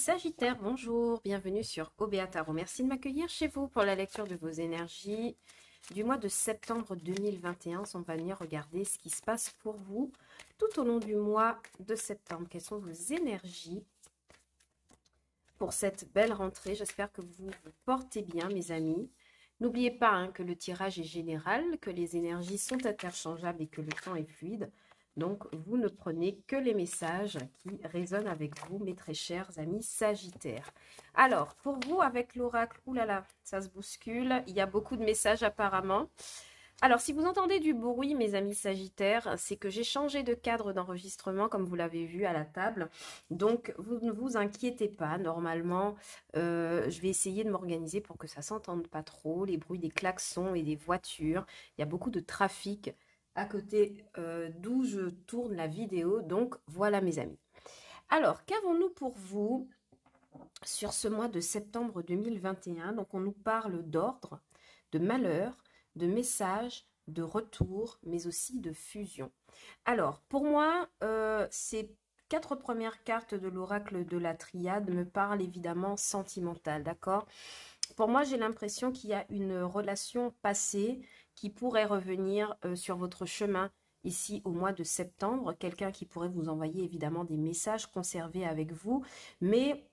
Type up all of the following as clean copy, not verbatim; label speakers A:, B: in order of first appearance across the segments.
A: Sagittaire, bonjour, bienvenue sur OBA Tarot. Merci de m'accueillir chez vous pour la lecture de vos énergies du mois de septembre 2021. On va venir regarder ce qui se passe pour vous tout au long du mois de septembre. Quelles sont vos énergies pour cette belle rentrée? J'espère que vous vous portez bien, mes amis. N'oubliez pas que le tirage est général, que les énergies sont interchangeables et que le temps est fluide. Donc, vous ne prenez que les messages qui résonnent avec vous, mes très chers amis Sagittaires. Alors, pour vous, avec l'oracle, oulala, ça se bouscule. Il y a beaucoup de messages apparemment. Alors, si vous entendez du bruit, mes amis Sagittaires, c'est que j'ai changé de cadre d'enregistrement, comme vous l'avez vu à la table. Donc, vous ne vous inquiétez pas. Normalement, je vais essayer de m'organiser pour que ça ne s'entende pas trop. Les bruits des klaxons et des voitures. Il y a beaucoup de trafic à côté d'où je tourne la vidéo. Donc, voilà, mes amis. Alors, qu'avons-nous pour vous sur ce mois de septembre 2021? Donc, on nous parle d'ordre, de malheur, de messages, de retour, mais aussi de fusion. Alors, pour moi, ces quatre premières cartes de l'oracle de la triade me parlent évidemment sentimentales, d'accord? Pour moi, j'ai l'impression qu'il y a une relation passée qui pourrait revenir sur votre chemin ici au mois de septembre. Quelqu'un qui pourrait vous envoyer évidemment des messages conservés avec vous, mais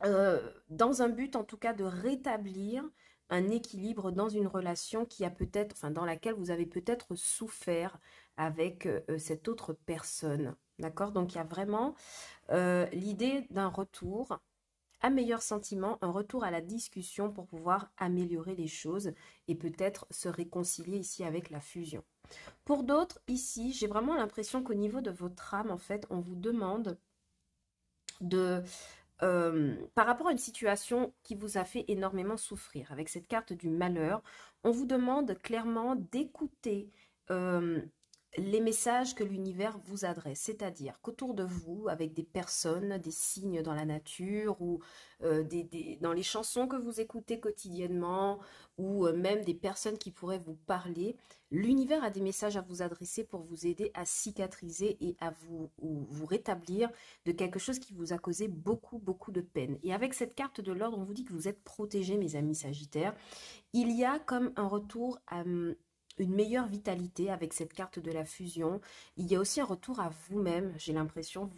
A: dans un but en tout cas de rétablir un équilibre dans une relation qui a peut-être, enfin dans laquelle vous avez peut-être souffert avec cette autre personne. D'accord? Donc il y a vraiment l'idée d'un retour, un meilleur sentiment, un retour à la discussion pour pouvoir améliorer les choses et peut-être se réconcilier ici avec la fusion. Pour d'autres, ici, j'ai vraiment l'impression qu'au niveau de votre âme, en fait, on vous demande de par rapport à une situation qui vous a fait énormément souffrir, avec cette carte du malheur, on vous demande clairement d'écouter les messages que l'univers vous adresse, c'est-à-dire qu'autour de vous, avec des personnes, des signes dans la nature ou dans les chansons que vous écoutez quotidiennement ou même des personnes qui pourraient vous parler, l'univers a des messages à vous adresser pour vous aider à cicatriser et à vous rétablir de quelque chose qui vous a causé beaucoup, beaucoup de peine. Et avec cette carte de l'ordre, on vous dit que vous êtes protégés, mes amis Sagittaires. Il y a comme un retour à une meilleure vitalité avec cette carte de la fusion. Il y a aussi un retour à vous-même. J'ai l'impression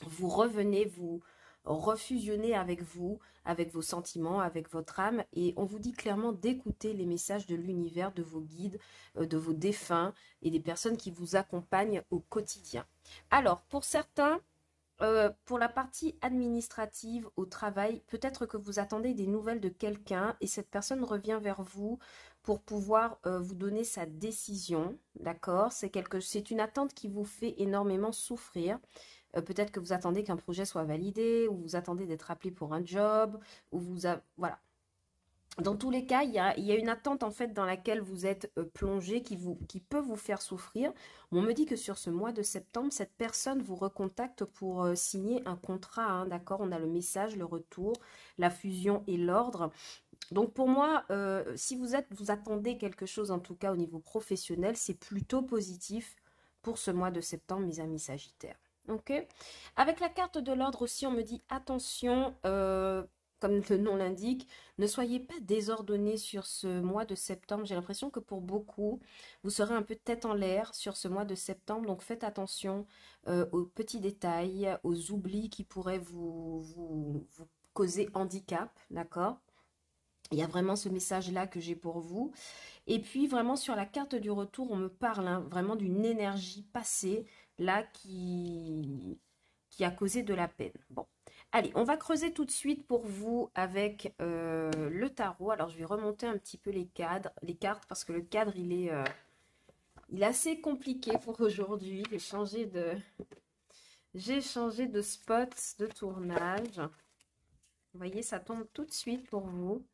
A: vous revenez, vous refusionnez avec vous, avec vos sentiments, avec votre âme. Et on vous dit clairement d'écouter les messages de l'univers, de vos guides, de vos défunts et des personnes qui vous accompagnent au quotidien. Alors, pour certains, pour la partie administrative au travail, peut-être que vous attendez des nouvelles de quelqu'un et cette personne revient vers vous pour pouvoir vous donner sa décision, d'accord? C'est une attente qui vous fait énormément souffrir. Peut-être que vous attendez qu'un projet soit validé, ou vous attendez d'être appelé pour un job, ou voilà. Dans tous les cas, il y a une attente en fait dans laquelle vous êtes plongé qui peut vous faire souffrir. On me dit que sur ce mois de septembre, cette personne vous recontacte pour signer un contrat, hein, d'accord? On a le message, le retour, la fusion et l'ordre. Donc pour moi, si vous attendez quelque chose en tout cas au niveau professionnel, c'est plutôt positif pour ce mois de septembre, mes amis Sagittaires. Ok. Avec la carte de l'ordre aussi, on me dit attention, comme le nom l'indique, ne soyez pas désordonnés sur ce mois de septembre. J'ai l'impression que pour beaucoup, vous serez un peu tête en l'air sur ce mois de septembre. Donc faites attention aux petits détails, aux oublis qui pourraient vous causer handicap, d'accord? Il y a vraiment ce message-là que j'ai pour vous. Et puis vraiment sur la carte du retour, on me parle vraiment d'une énergie passée là qui a causé de la peine. Bon, allez, on va creuser tout de suite pour vous avec le tarot. Alors je vais remonter un petit peu les cartes parce que le cadre il est assez compliqué pour aujourd'hui. J'ai changé de spot de tournage. Vous voyez, ça tombe tout de suite pour vous.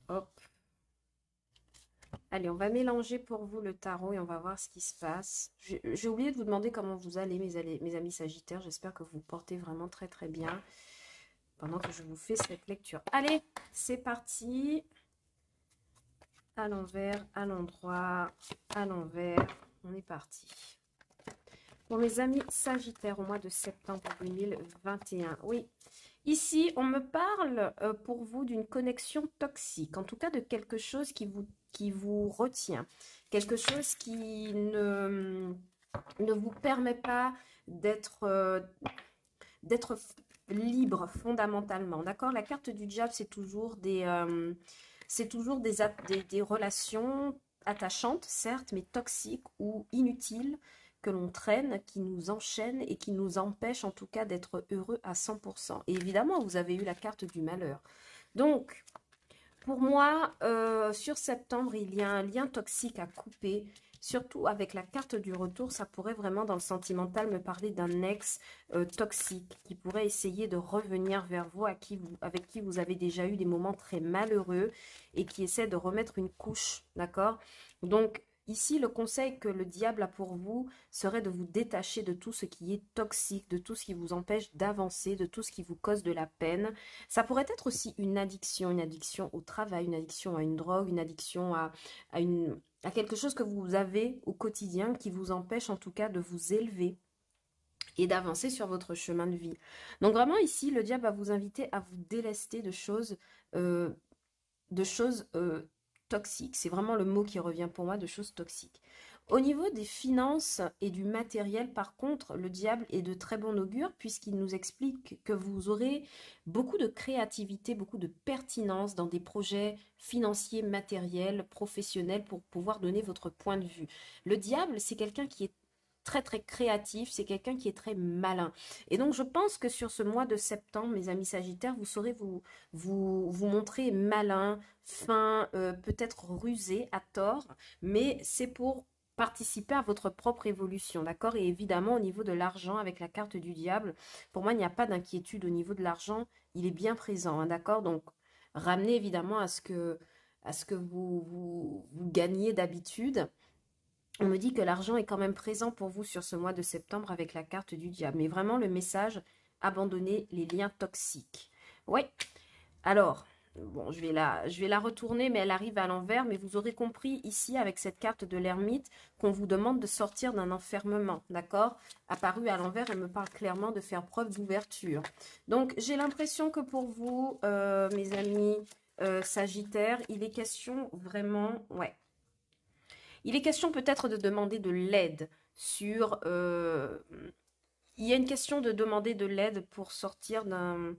A: Hop. Allez, on va mélanger pour vous le tarot et on va voir ce qui se passe. J'ai oublié de vous demander comment vous allez, mes amis Sagittaires. J'espère que vous portez vraiment très très bien pendant que je vous fais cette lecture. Allez, c'est parti. À l'envers, à l'endroit, à l'envers. On est parti. Pour mes amis Sagittaires au mois de septembre 2021. Oui, ici, on me parle pour vous d'une connexion toxique, en tout cas de quelque chose qui vous retient, quelque chose qui ne vous permet pas d'être d'être libre fondamentalement. D'accord? La carte du diable, c'est toujours des relations attachantes, certes, mais toxiques ou inutiles que l'on traîne, qui nous enchaînent et qui nous empêchent en tout cas d'être heureux à 100%. Et évidemment, vous avez eu la carte du malheur. Donc, pour moi, sur septembre, il y a un lien toxique à couper. Surtout avec la carte du retour, ça pourrait vraiment dans le sentimental me parler d'un ex toxique qui pourrait essayer de revenir vers vous, avec qui vous avez déjà eu des moments très malheureux et qui essaie de remettre une couche, d'accord? Donc ici, le conseil que le diable a pour vous serait de vous détacher de tout ce qui est toxique, de tout ce qui vous empêche d'avancer, de tout ce qui vous cause de la peine. Ça pourrait être aussi une addiction au travail, une addiction à une drogue, une addiction à quelque chose que vous avez au quotidien qui vous empêche en tout cas de vous élever et d'avancer sur votre chemin de vie. Donc vraiment ici, le diable va vous inviter à vous délester euh, de choses toxiques. C'est vraiment le mot qui revient pour moi, de choses toxiques. Au niveau des finances et du matériel, par contre, le diable est de très bon augure puisqu'il nous explique que vous aurez beaucoup de créativité, beaucoup de pertinence dans des projets financiers, matériels, professionnels pour pouvoir donner votre point de vue. Le diable, c'est quelqu'un qui est très très créatif, c'est quelqu'un qui est très malin. Et donc je pense que sur ce mois de septembre, mes amis Sagittaires, vous saurez vous montrer malin, fin, peut-être rusé à tort, mais c'est pour participer à votre propre évolution, d'accord? Et évidemment, au niveau de l'argent, avec la carte du diable, pour moi, il n'y a pas d'inquiétude au niveau de l'argent, il est bien présent, hein, d'accord? Donc, ramenez évidemment à ce que vous gagnez d'habitude. On me dit que l'argent est quand même présent pour vous sur ce mois de septembre avec la carte du diable. Mais vraiment, le message, abandonnez les liens toxiques. Oui, alors, bon, je vais la retourner, mais elle arrive à l'envers. Mais vous aurez compris ici, avec cette carte de l'ermite, qu'on vous demande de sortir d'un enfermement, d'accord? Apparue à l'envers, elle me parle clairement de faire preuve d'ouverture. Donc, j'ai l'impression que pour vous, mes amis Sagittaires, il est question vraiment, ouais, il est question peut-être de demander de l'aide sur... il y a une question de demander de l'aide pour sortir d'un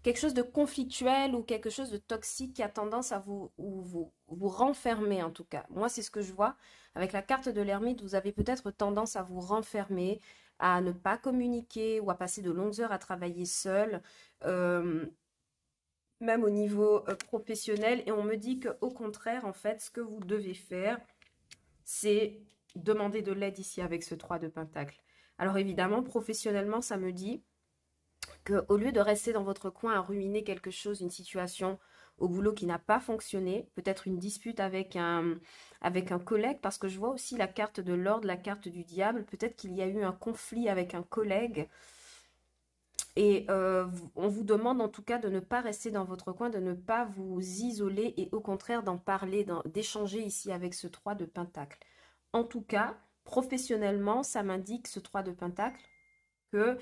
A: quelque chose de conflictuel ou quelque chose de toxique qui a tendance à vous renfermer en tout cas. Moi, c'est ce que je vois. Avec la carte de l'ermite, vous avez peut-être tendance à vous renfermer, à ne pas communiquer ou à passer de longues heures à travailler seul. Euh, Même au niveau professionnel. Et on me dit qu'au contraire, en fait, ce que vous devez faire, c'est demander de l'aide ici avec ce 3 de Pentacle. Alors évidemment, professionnellement, ça me dit qu'au lieu de rester dans votre coin à ruminer quelque chose, une situation au boulot qui n'a pas fonctionné, peut-être une dispute avec un collègue, parce que je vois aussi la carte de l'ordre, la carte du diable, peut-être qu'il y a eu un conflit avec un collègue et on vous demande en tout cas de ne pas rester dans votre coin, de ne pas vous isoler et au contraire d'en parler, d'échanger ici avec ce 3 de Pentacle. En tout cas, professionnellement, ça m'indique ce 3 de Pentacle que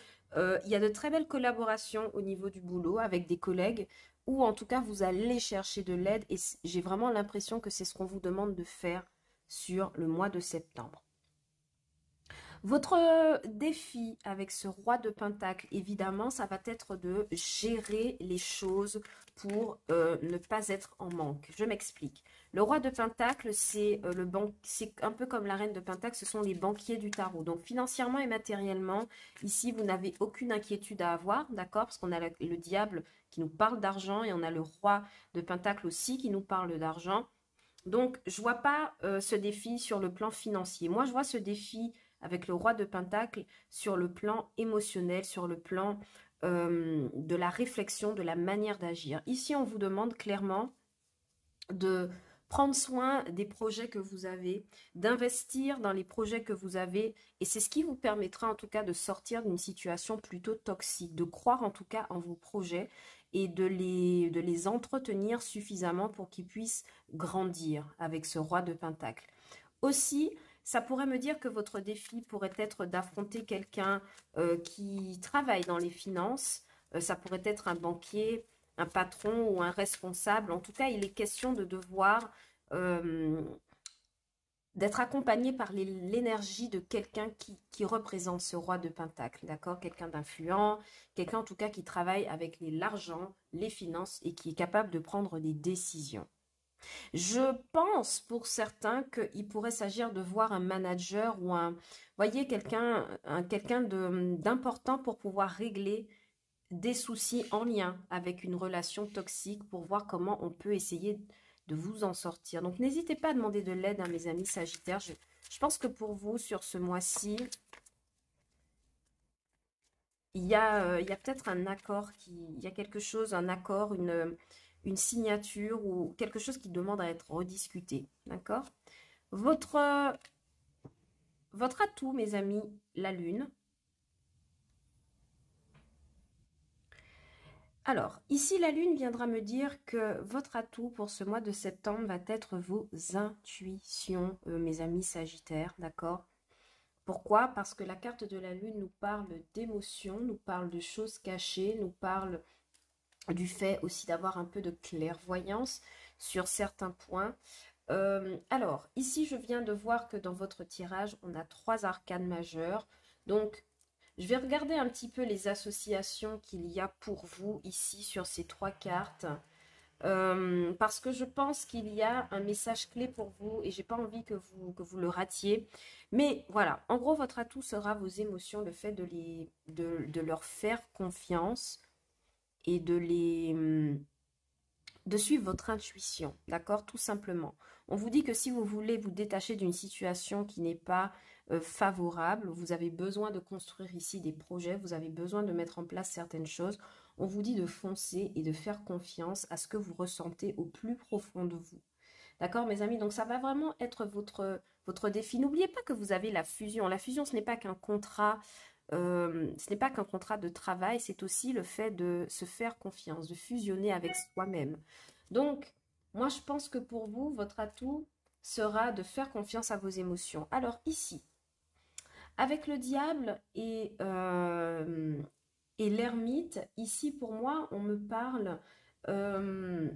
A: il y a de très belles collaborations au niveau du boulot avec des collègues ou en tout cas vous allez chercher de l'aide et j'ai vraiment l'impression que c'est ce qu'on vous demande de faire sur le mois de septembre. Votre défi avec ce roi de Pentacle, évidemment, ça va être de gérer les choses pour ne pas être en manque. Je m'explique. Le roi de Pentacle, c'est un peu comme la reine de Pentacle, ce sont les banquiers du tarot. Donc financièrement et matériellement, ici, vous n'avez aucune inquiétude à avoir, d'accord? Parce qu'on a le diable qui nous parle d'argent et on a le roi de Pentacle aussi qui nous parle d'argent. Donc, je vois pas ce défi sur le plan financier. Moi, je vois ce défi avec le roi de Pentacle sur le plan émotionnel, sur le plan de la réflexion, de la manière d'agir. Ici, on vous demande clairement de prendre soin des projets que vous avez, d'investir dans les projets que vous avez, et c'est ce qui vous permettra en tout cas de sortir d'une situation plutôt toxique, de croire en tout cas en vos projets et de les entretenir suffisamment pour qu'ils puissent grandir avec ce roi de Pentacle. Aussi, ça pourrait me dire que votre défi pourrait être d'affronter quelqu'un qui travaille dans les finances. Ça pourrait être un banquier, un patron ou un responsable. En tout cas, il est question de devoir euh, d'être accompagné par l'énergie de quelqu'un qui représente ce roi de Pentacle, d'accord? Quelqu'un d'influent, quelqu'un en tout cas qui travaille avec l'argent, les finances et qui est capable de prendre des décisions. Je pense pour certains qu'il pourrait s'agir de voir un manager ou voyez, quelqu'un d'important pour pouvoir régler des soucis en lien avec une relation toxique pour voir comment on peut essayer de vous en sortir. Donc n'hésitez pas à demander de l'aide à mes amis Sagittaires. Je pense que pour vous, sur ce mois-ci, il y a peut-être un accord il y a quelque chose, un accord, une signature ou quelque chose qui demande à être rediscuté. D'accord? Votre, votre atout, mes amis, la Lune. Alors, ici, la Lune viendra me dire que votre atout pour ce mois de septembre va être vos intuitions, mes amis Sagittaires, d'accord? Pourquoi? Parce que la carte de la Lune nous parle d'émotions, nous parle de choses cachées, nous parle du fait aussi d'avoir un peu de clairvoyance sur certains points. Alors, ici, je viens de voir que dans votre tirage, on a trois arcanes majeures. Donc, je vais regarder un petit peu les associations qu'il y a pour vous ici sur ces trois cartes. Parce que je pense qu'il y a un message clé pour vous et j'ai pas envie que vous le ratiez. Mais voilà, en gros, votre atout sera vos émotions, le fait de leur faire confiance et de suivre votre intuition, d'accord? Tout simplement. On vous dit que si vous voulez vous détacher d'une situation qui n'est pas favorable, vous avez besoin de construire ici des projets, vous avez besoin de mettre en place certaines choses, on vous dit de foncer et de faire confiance à ce que vous ressentez au plus profond de vous. D'accord, mes amis? Donc ça va vraiment être votre défi. N'oubliez pas que vous avez la fusion. La fusion, ce n'est pas qu'un contrat, ce n'est pas qu'un contrat de travail, c'est aussi le fait de se faire confiance, de fusionner avec soi-même. Donc, moi, je pense que pour vous, votre atout sera de faire confiance à vos émotions. Alors ici, avec le diable et l'ermite, ici pour moi, on me parle euh,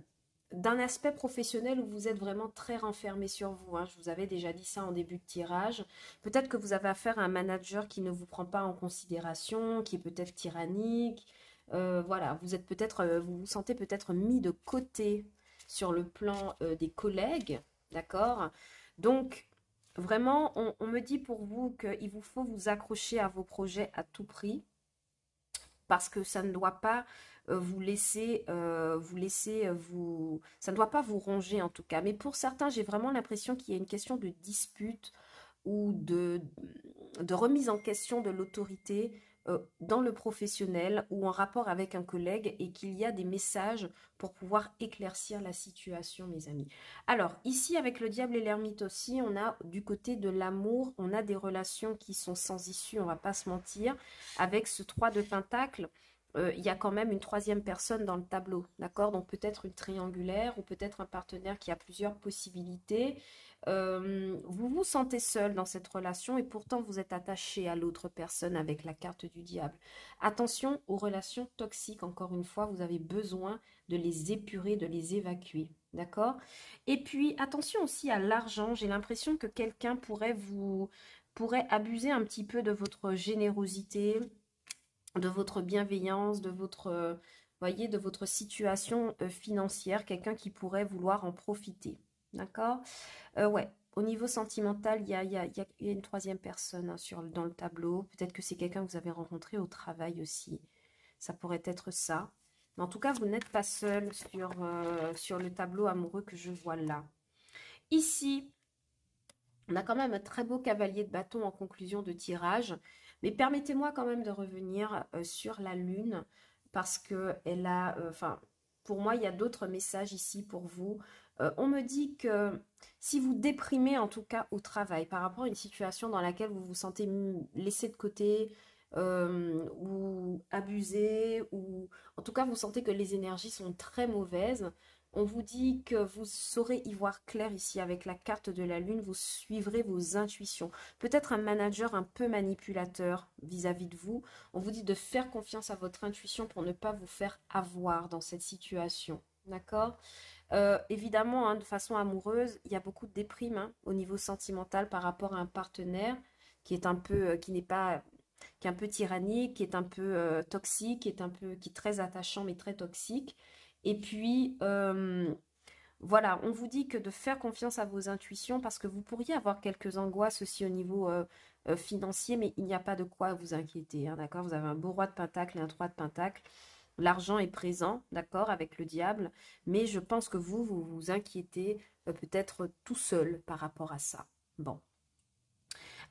A: d'un aspect professionnel où vous êtes vraiment très renfermé sur vous, hein. Je vous avais déjà dit ça en début de tirage. Peut-être que vous avez affaire à un manager qui ne vous prend pas en considération, qui est peut-être tyrannique. Voilà, vous êtes peut-être, vous vous sentez peut-être mis de côté sur le plan des collègues, d'accord? Donc, vraiment, on me dit pour vous qu'il vous faut vous accrocher à vos projets à tout prix parce que ça ne doit pas ça ne doit pas vous ronger en tout cas. Mais pour certains, j'ai vraiment l'impression qu'il y a une question de dispute ou de remise en question de l'autorité dans le professionnel ou en rapport avec un collègue et qu'il y a des messages pour pouvoir éclaircir la situation, mes amis. Alors, ici, avec le diable et l'ermite aussi, on a du côté de l'amour, on a des relations qui sont sans issue, on va pas se mentir. Avec ce 3 de Pentacle, il y a quand même une troisième personne dans le tableau, d'accord? Donc peut-être une triangulaire ou peut-être un partenaire qui a plusieurs possibilités. Vous vous sentez seul dans cette relation et pourtant vous êtes attaché à l'autre personne avec la carte du diable. Attention aux relations toxiques, encore une fois, vous avez besoin de les épurer, de les évacuer. D'accord? Et puis attention aussi à l'argent. J'ai l'impression que quelqu'un pourrait abuser un petit peu de votre générosité, de votre bienveillance, de votre, voyez, de votre situation financière, quelqu'un qui pourrait vouloir en profiter. D'accord? Ouais, au niveau sentimental, il y a une troisième personne hein, dans le tableau. Peut-être que c'est quelqu'un que vous avez rencontré au travail aussi. Ça pourrait être ça. Mais en tout cas, vous n'êtes pas seul sur le tableau amoureux que je vois là. Ici, on a quand même un très beau cavalier de bâton en conclusion de tirage. Mais permettez-moi quand même de revenir sur la lune parce que enfin, pour moi, il y a d'autres messages ici pour vous. On me dit que si vous déprimez en tout cas au travail par rapport à une situation dans laquelle vous vous sentez laissé de côté, ou abusé, ou en tout cas vous sentez que les énergies sont très mauvaises. On vous dit que vous saurez y voir clair ici avec la carte de la lune, vous suivrez vos intuitions. Peut-être un manager un peu manipulateur vis-à-vis de vous. On vous dit de faire confiance à votre intuition pour ne pas vous faire avoir dans cette situation. D'accord? Évidemment, hein, de façon amoureuse, il y a beaucoup de déprime hein, au niveau sentimental par rapport à un partenaire qui est un peu, qui n'est pas, qui est un peu tyrannique, qui est un peu toxique, qui est très attachant mais très toxique. Et puis, voilà, on vous dit que de faire confiance à vos intuitions parce que vous pourriez avoir quelques angoisses aussi au niveau financier, mais il n'y a pas de quoi vous inquiéter, hein, d'accord? Vous avez un beau roi de pentacle et un 3 de pentacle. L'argent est présent, d'accord, avec le diable, mais je pense que vous vous inquiétez peut-être tout seul par rapport à ça. Bon.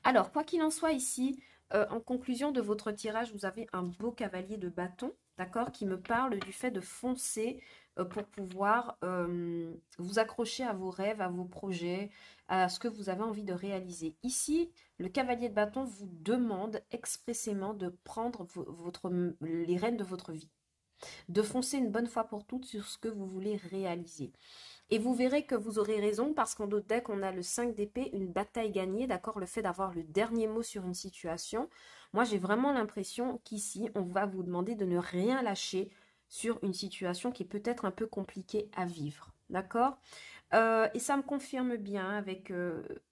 A: Alors, quoi qu'il en soit ici, en conclusion de votre tirage, vous avez un beau cavalier de bâton, d'accord, qui me parle du fait de foncer pour pouvoir vous accrocher à vos rêves, à vos projets, à ce que vous avez envie de réaliser. Ici, le cavalier de bâton vous demande expressément de prendre les rênes de votre vie, de foncer une bonne fois pour toutes sur ce que vous voulez réaliser. Et vous verrez que vous aurez raison parce qu'en d'autres decks, on a le 5 d'épée, une bataille gagnée, d'accord, le fait d'avoir le dernier mot sur une situation. Moi, j'ai vraiment l'impression qu'ici, on va vous demander de ne rien lâcher sur une situation qui est peut-être un peu compliquée à vivre, d'accord? Et ça me confirme bien avec,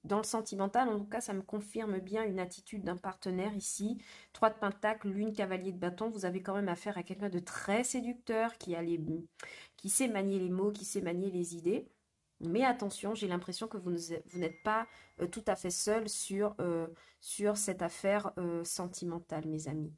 A: dans le sentimental, en tout cas, ça me confirme bien une attitude d'un partenaire ici. 3 de pentacle, lune, cavalier de bâton, vous avez quand même affaire à quelqu'un de très séducteur, qui sait manier les mots, qui sait manier les idées. Mais attention, j'ai l'impression que vous n'êtes pas tout à fait seul sur cette affaire sentimentale, mes amis.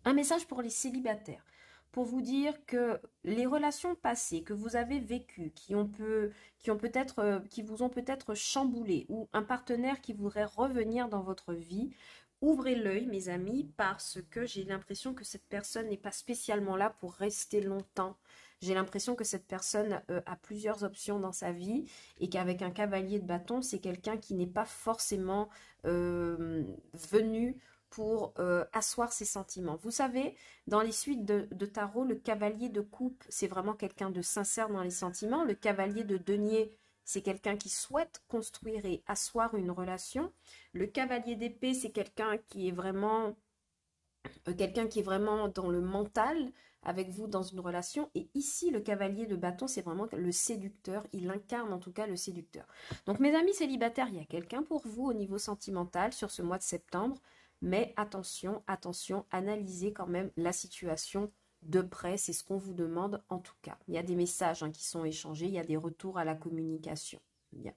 A: Un message pour les célibataires, pour vous dire que les relations passées que vous avez vécues, qui vous ont peut-être chamboulé, ou un partenaire qui voudrait revenir dans votre vie, ouvrez l'œil, mes amis, parce que j'ai l'impression que cette personne n'est pas spécialement là pour rester longtemps. J'ai l'impression que cette personne a plusieurs options dans sa vie et qu'avec un cavalier de bâton, c'est quelqu'un qui n'est pas forcément venu pour asseoir ses sentiments. Vous savez, dans les suites de tarot, le cavalier de coupe, c'est vraiment quelqu'un de sincère dans les sentiments. Le cavalier de denier, c'est quelqu'un qui souhaite construire et asseoir une relation. Le cavalier d'épée, c'est quelqu'un qui est vraiment dans le mental avec vous dans une relation. Et ici, le cavalier de bâton, c'est vraiment le séducteur. Il incarne en tout cas le séducteur. Donc, mes amis célibataires, il y a quelqu'un pour vous au niveau sentimental sur ce mois de septembre. Mais attention, attention, analysez quand même la situation de près. C'est ce qu'on vous demande en tout cas. Il y a des messages hein, qui sont échangés. Il y a des retours à la communication. Bien.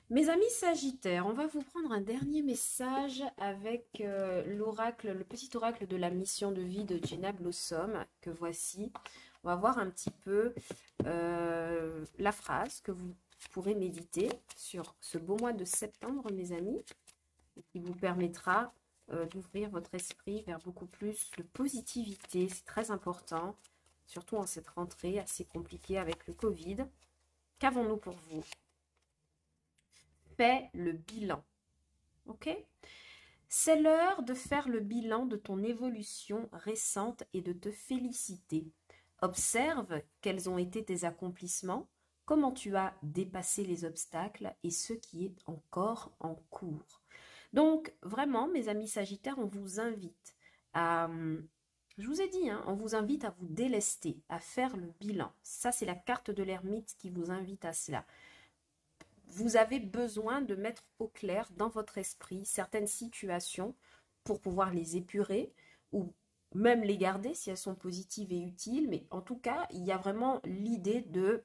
A: Mes amis Sagittaires, on va vous prendre un dernier message avec l'oracle, le petit oracle de la mission de vie de Jenna Blossom, que voici. On va voir un petit peu la phrase que vous pourrez méditer sur ce beau mois de septembre, mes amis, et qui vous permettra d'ouvrir votre esprit vers beaucoup plus de positivité. C'est très important, surtout en cette rentrée assez compliquée avec le Covid. Qu'avons-nous pour vous? Fais le bilan. Ok? C'est l'heure de faire le bilan de ton évolution récente et de te féliciter. Observe quels ont été tes accomplissements, comment tu as dépassé les obstacles et ce qui est encore en cours. Donc, vraiment, mes amis Sagittaires, on vous invite à... Je vous ai dit, hein, on vous invite à vous délester, à faire le bilan. Ça, c'est la carte de l'ermite qui vous invite à cela. Vous avez besoin de mettre au clair dans votre esprit certaines situations pour pouvoir les épurer ou même les garder si elles sont positives et utiles. Mais en tout cas, il y a vraiment l'idée de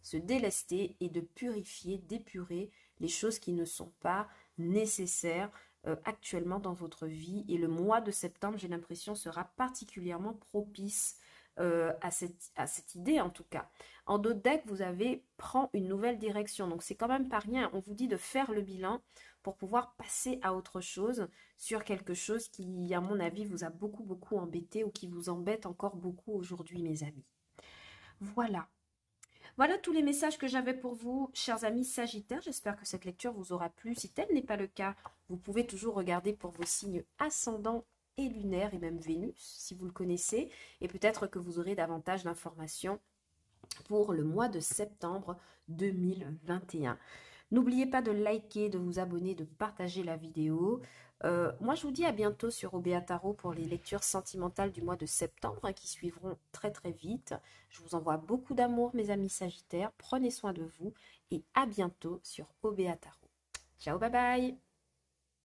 A: se délester et de purifier, d'épurer les choses qui ne sont pas nécessaires actuellement dans votre vie. Et le mois de septembre, j'ai l'impression, sera particulièrement propice à cette idée en tout cas. En d'autres decks, vous avez prend une nouvelle direction. Donc c'est quand même pas rien. On vous dit de faire le bilan pour pouvoir passer à autre chose sur quelque chose qui, à mon avis, vous a beaucoup embêté ou qui vous embête encore beaucoup aujourd'hui, mes amis. Voilà. Voilà tous les messages que j'avais pour vous, chers amis Sagittaires. J'espère que cette lecture vous aura plu. Si tel n'est pas le cas, vous pouvez toujours regarder pour vos signes ascendants et lunaires et même Vénus, si vous le connaissez. Et peut-être que vous aurez davantage d'informations pour le mois de septembre 2021. N'oubliez pas de liker, de vous abonner, de partager la vidéo. Moi, je vous dis à bientôt sur Obéa Tarot pour les lectures sentimentales du mois de septembre hein, qui suivront très très vite. Je vous envoie beaucoup d'amour, mes amis Sagittaires. Prenez soin de vous et à bientôt sur Obéa Tarot. Ciao, bye bye!